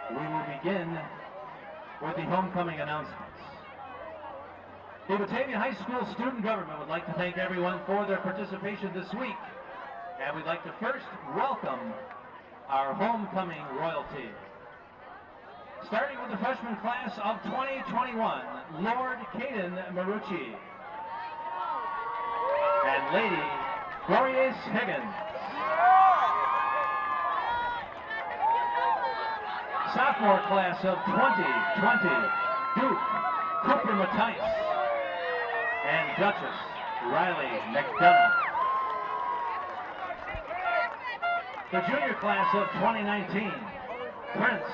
we will begin with the homecoming announcements. The Batavia High School student government would like to thank everyone for their participation this week. And we'd like to first welcome our homecoming royalty. Starting with the freshman class of 2021, Lord Caden Marucci and Lady Glorious Higgins. Sophomore class of 2020, Duke Cooper Mattice and Duchess Riley McDonough. The junior class of 2019, Prince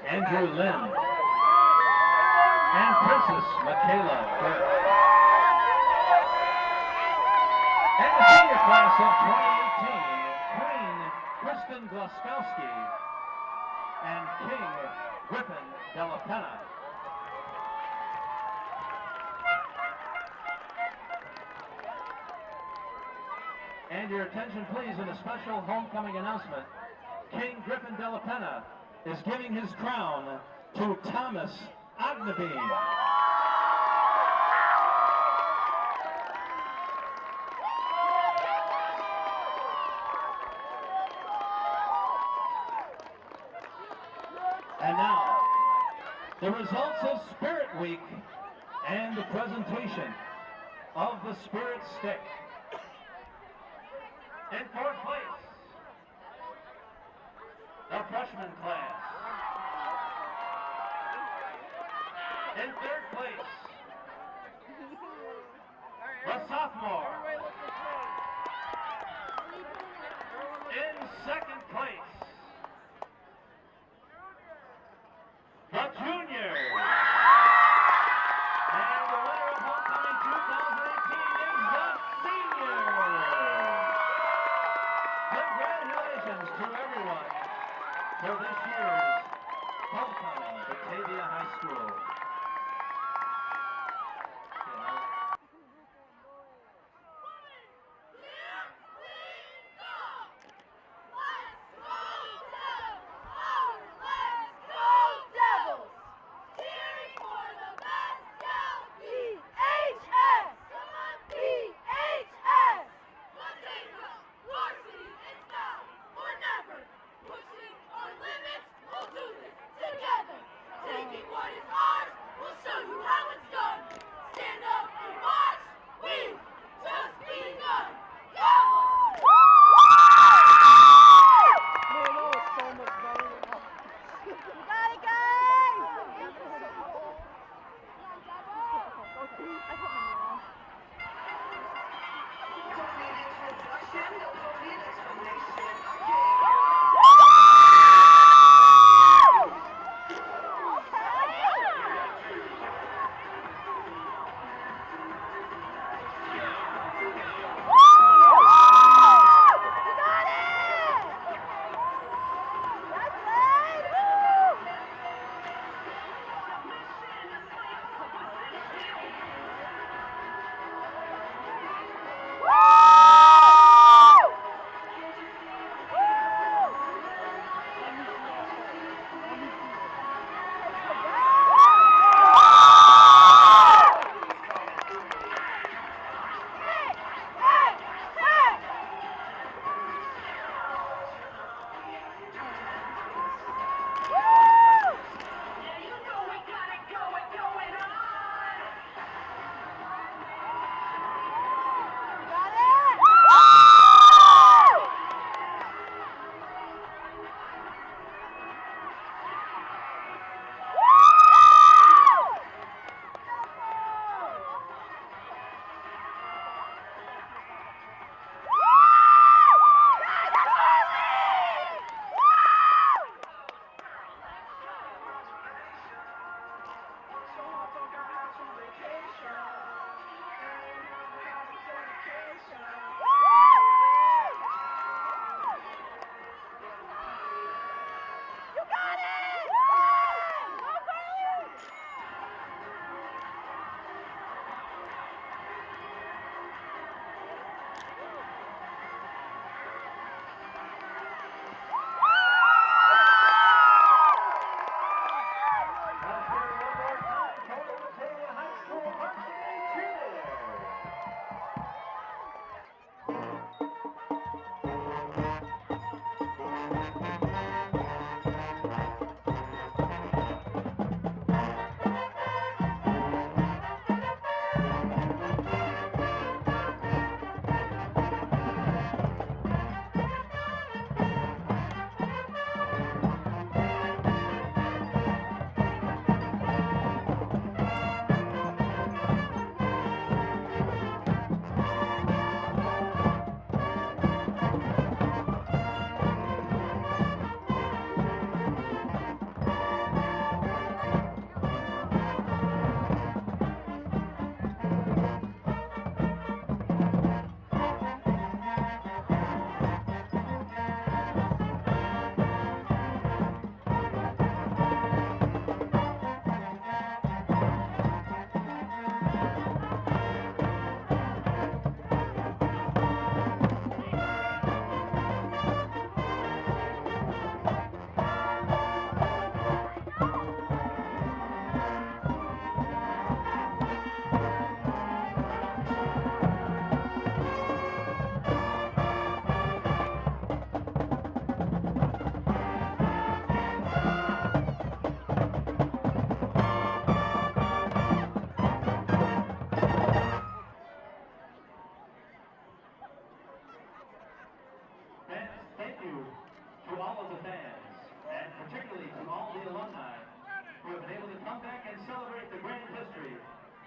Andrew Lynn and Princess Michaela Burke. And the senior class of 2018, Queen Kristen Glaskowski and King Griffin Della Penna. And your attention please in a special homecoming announcement. King Griffin Della Penna is giving his crown to Thomas Ognebeen. And now, the results of Spirit Week and the presentation of the Spirit Stick. In fourth place, the freshman class. In third place, the sophomore. In second place, the junior. And the winner of homecoming 2018 is the senior. Congratulations to everyone for this year's homecoming Batavia High School. What is ours?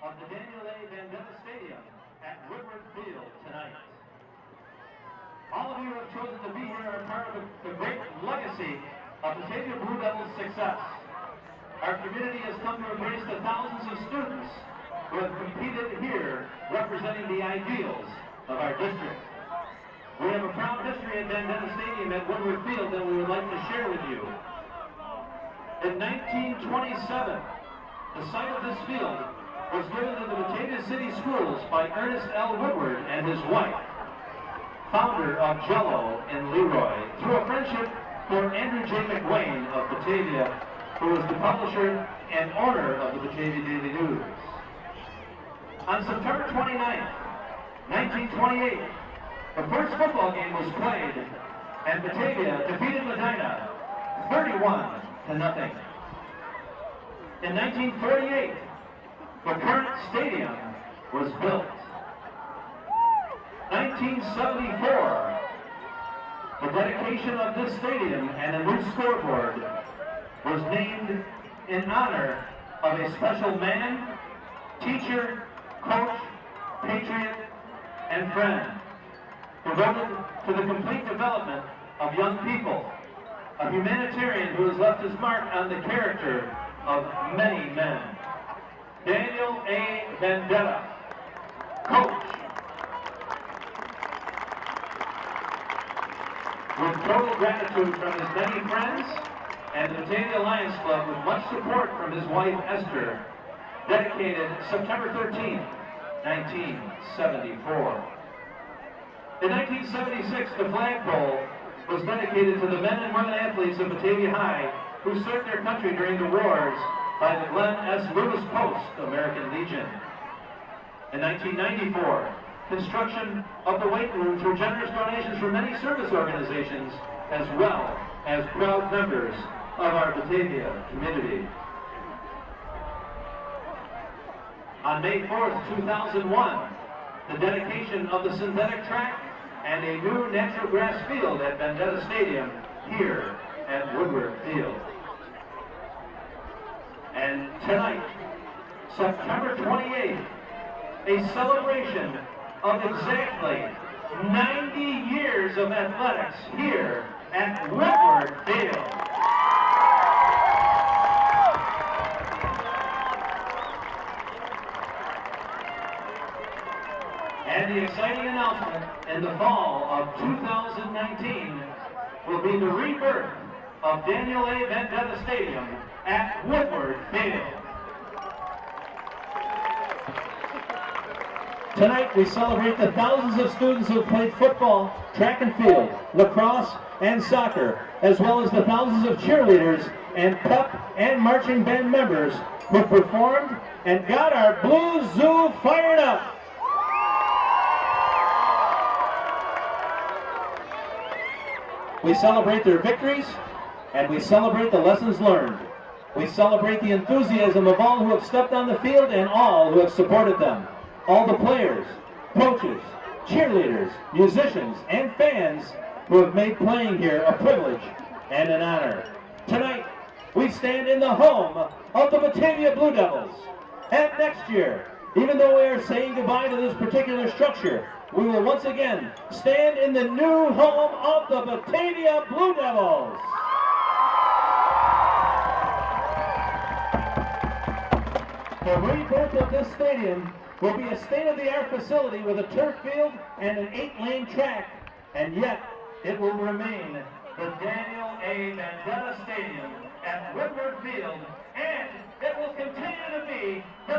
of the Daniel A. VanDetta Stadium at Woodward Field tonight. All of you who have chosen to be here are part of the great legacy of Batavia Blue Devils' success. Our community has come to embrace the thousands of students who have competed here representing the ideals of our district. We have a proud history at VanDetta Stadium at Woodward Field that we would like to share with you. In 1927, the site of this field was given to the Batavia City Schools by Ernest L. Woodward and his wife, founder of Jell-O in Leroy, through a friendship for Andrew J. McWayne of Batavia, who was the publisher and owner of the Batavia Daily News. On September 29th, 1928, the first football game was played, and Batavia defeated Medina 31-0. In 1948, the current stadium was built. 1974, the dedication of this stadium and a new scoreboard was named in honor of a special man, teacher, coach, patriot, and friend, devoted to the complete development of young people, a humanitarian who has left his mark on the character of many men. Daniel A. VanDetta, coach. With total gratitude from his many friends and the Batavia Lions Club, with much support from his wife Esther, dedicated September 13, 1974. In 1976, the flagpole was dedicated to the men and women athletes of Batavia High who served their country during the wars by the Glenn S. Lewis Post American Legion. In 1994, construction of the weight room through generous donations from many service organizations, as well as proud members of our Batavia community. On May 4th, 2001, the dedication of the synthetic track and a new natural grass field at VanDetta Stadium here at Woodward Field. And tonight, September 28th, a celebration of exactly 90 years of athletics here at Woodward Field. And the exciting announcement in the fall of 2019 will be the rebirth of Daniel A. VanDetta Stadium at Woodward Field. Tonight we celebrate the thousands of students who have played football, track and field, lacrosse, and soccer, as well as the thousands of cheerleaders and pep and marching band members who performed and got our Blue Zoo fired up. We celebrate their victories, and we celebrate the lessons learned. We celebrate the enthusiasm of all who have stepped on the field and all who have supported them. All the players, coaches, cheerleaders, musicians, and fans who have made playing here a privilege and an honor. Tonight, we stand in the home of the Batavia Blue Devils. And next year, even though we are saying goodbye to this particular structure, we will once again stand in the new home of the Batavia Blue Devils. The rebirth of this stadium will be a state-of-the-art facility with a turf field and an 8-lane track, and yet it will remain the Daniel A. VanDetta Stadium at Woodward Field, and it will continue to be the